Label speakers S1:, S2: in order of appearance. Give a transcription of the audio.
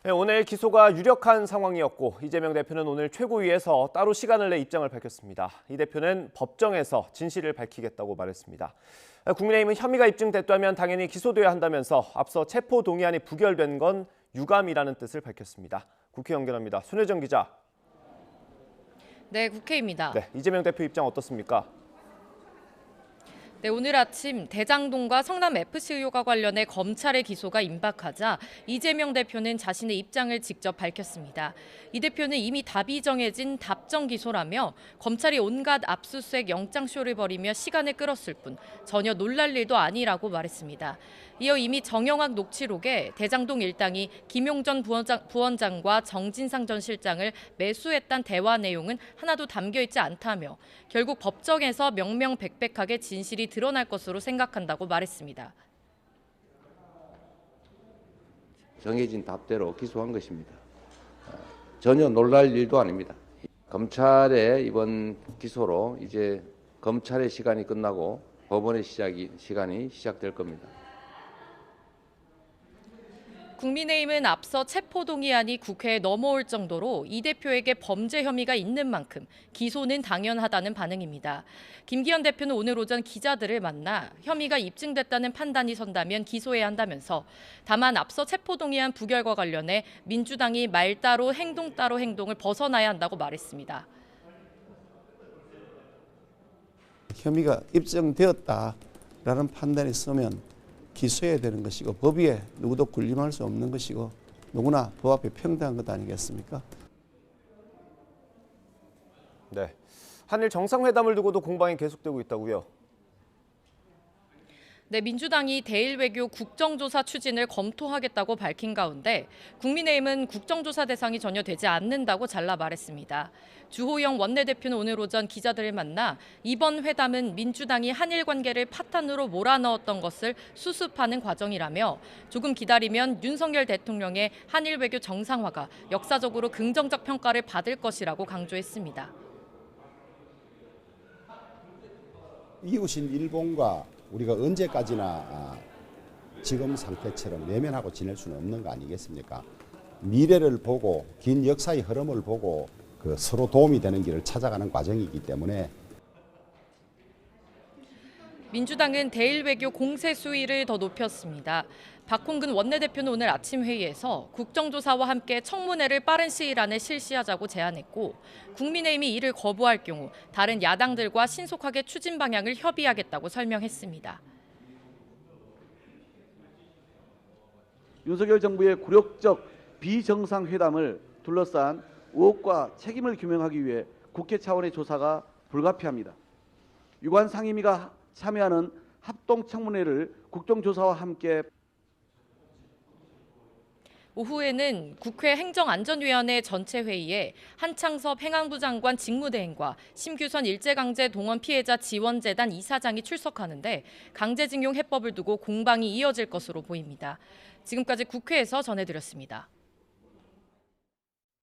S1: 네, 오늘 기소가 유력한 상황이었고 이재명 대표는 오늘 최고위에서 따로 시간을 내 입장을 밝혔습니다. 이 대표는 법정에서 진실을 밝히겠다고 말했습니다. 국민의힘은 혐의가 입증됐다면 당연히 기소돼야 한다면서 앞서 체포 동의안이 부결된 건 유감이라는 뜻을 밝혔습니다. 국회 연결합니다. 손혜정 기자.
S2: 네, 국회입니다.
S1: 네, 이재명 대표 입장 어떻습니까?
S2: 네, 오늘 아침 대장동과 성남FC 의혹과 관련해 검찰의 기소가 임박하자 이재명 대표는 자신의 입장을 직접 밝혔습니다. 이 대표는 이미 답이 정해진 답정 기소라며 검찰이 온갖 압수수색 영장쇼를 벌이며 시간을 끌었을 뿐 전혀 놀랄 일도 아니라고 말했습니다. 이어 이미 정영학 녹취록에 대장동 일당이 김용전 부원장과 정진상 전 실장을 매수했다는 대화 내용은 하나도 담겨 있지 않다며 결국 법정에서 명명백백하게 진실이 드러날 것으로 생각한다고 말했습니다.
S3: 정해진 답대로 기소한 것입니다. 전혀 놀랄 일도 아닙니다. 검찰의 이번 기소로 이제 검찰의 시간이 끝나고 법원의 시간이 시작될 겁니다.
S2: 국민의힘은 앞서 체포동의안이 국회에 넘어올 정도로 이 대표에게 범죄 혐의가 있는 만큼 기소는 당연하다는 반응입니다. 김기현 대표는 오늘 오전 기자들을 만나 혐의가 입증됐다는 판단이 선다면 기소해야 한다면서 다만 앞서 체포동의안 부결과 관련해 민주당이 말 따로 행동 따로 행동을 벗어나야 한다고 말했습니다.
S4: 혐의가 입증되었다라는 판단이 있으면 기소해야 되는 것이고 법 위에 누구도 군림할 수 없는 것이고 누구나 법 앞에 평등한 것 아니겠습니까?
S1: 네, 한일 정상회담을 두고도 공방이 계속되고 있다고요?
S2: 네, 민주당이 대일 외교 국정조사 추진을 검토하겠다고 밝힌 가운데 국민의힘은 국정조사 대상이 전혀 되지 않는다고 잘라 말했습니다. 주호영 원내대표는 오늘 오전 기자들을 만나 이번 회담은 민주당이 한일 관계를 파탄으로 몰아넣었던 것을 수습하는 과정이라며 조금 기다리면 윤석열 대통령의 한일 외교 정상화가 역사적으로 긍정적 평가를 받을 것이라고 강조했습니다.
S5: 이웃인 일본과 우리가 언제까지나 지금 상태처럼 외면하고 지낼 수는 없는 거 아니겠습니까? 미래를 보고 긴 역사의 흐름을 보고 서로 도움이 되는 길을 찾아가는 과정이기 때문에
S2: 민주당은 대일 외교 공세 수위를 더 높였습니다. 박홍근 원내대표는 오늘 아침 회의에서 국정조사와 함께 청문회를 빠른 시일 안에 실시하자고 제안했고 국민의힘이 이를 거부할 경우 다른 야당들과 신속하게 추진 방향을 협의하겠다고 설명했습니다.
S6: 윤석열 정부의 굴욕적 비정상회담을 둘러싼 의혹과 책임을 규명하기 위해 국회 차원의 조사가 불가피합니다. 유관 상임위가 참여하는 합동청문회를 국정조사와 함께
S2: 오후에는 국회 행정안전위원회 전체 회의에 한창섭 행안부 장관 직무대행과 심규선 일제강제 동원 피해자 지원재단 이사장이 출석하는데 강제징용 해법을 두고 공방이 이어질 것으로 보입니다. 지금까지 국회에서 전해드렸습니다.